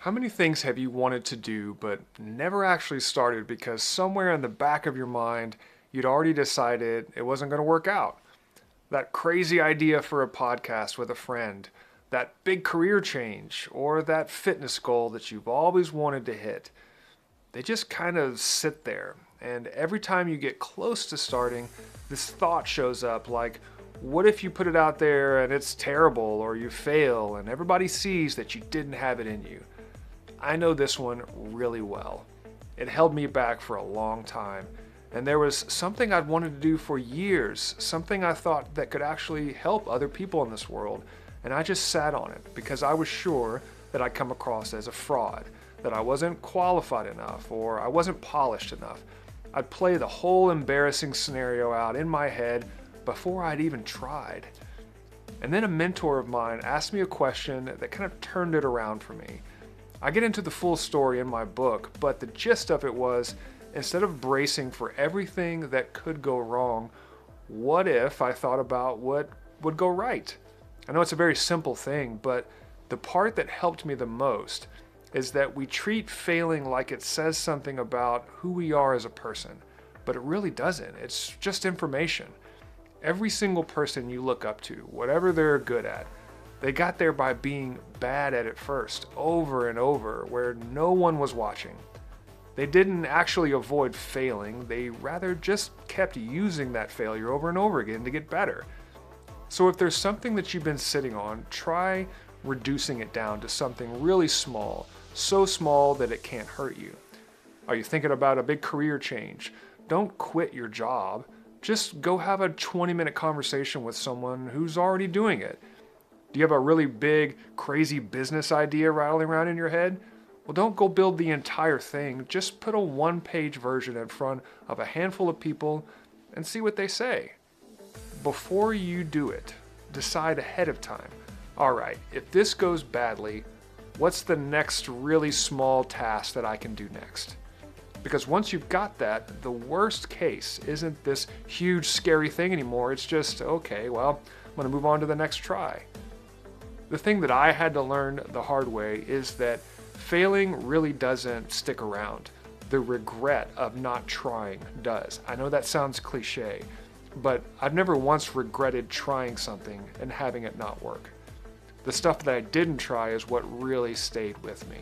How many things have you wanted to do but never actually started because somewhere in the back of your mind you'd already decided it wasn't going to work out? That crazy idea for a podcast with a friend, that big career change, or that fitness goal that you've always wanted to hit. They just kind of sit there, and every time you get close to starting, this thought shows up like, what if you put it out there and it's terrible or you fail and everybody sees that you didn't have it in you? I know this one really well. It held me back for a long time, and there was something I'd wanted to do for years, something I thought that could actually help other people in this world, and I just sat on it because I was sure that I'd come across as a fraud, that I wasn't qualified enough or I wasn't polished enough. I'd play the whole embarrassing scenario out in my head before I'd even tried. And then a mentor of mine asked me a question that kind of turned it around for me. I get into the full story in my book, but the gist of it was, instead of bracing for everything that could go wrong, what if I thought about what would go right? I know it's a very simple thing, but the part that helped me the most is that we treat failing like it says something about who we are as a person, but it really doesn't. It's just information. Every single person you look up to, whatever they're good at, they got there by being bad at it first, over and over, where no one was watching. They didn't actually avoid failing, they rather just kept using that failure over and over again to get better. So if there's something that you've been sitting on, try reducing it down to something really small, so small that it can't hurt you. Are you thinking about a big career change? Don't quit your job. Just go have a 20-minute conversation with someone who's already doing it. Do you have a really big, crazy business idea rattling around in your head? Well, don't go build the entire thing. Just put a one-page version in front of a handful of people and see what they say. Before you do it, decide ahead of time. All right, if this goes badly, what's the next really small task that I can do next? Because once you've got that, the worst case isn't this huge, scary thing anymore. It's just, okay, well, I'm going to move on to the next try. The thing that I had to learn the hard way is that failing really doesn't stick around. The regret of not trying does. I know that sounds cliche, but I've never once regretted trying something and having it not work. The stuff that I didn't try is what really stayed with me.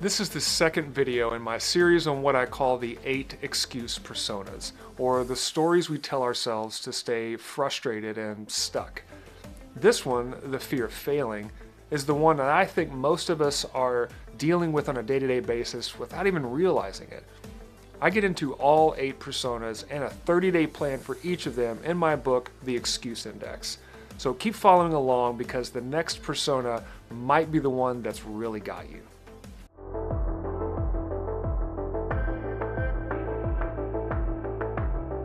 This is the second video in my series on what I call the 8 excuse personas, or the stories we tell ourselves to stay frustrated and stuck. This one, the fear of failing, is the one that I think most of us are dealing with on a day-to-day basis without even realizing it. I get into all 8 personas and a 30-day plan for each of them in my book, The Excuse Index. So keep following along because the next persona might be the one that's really got you.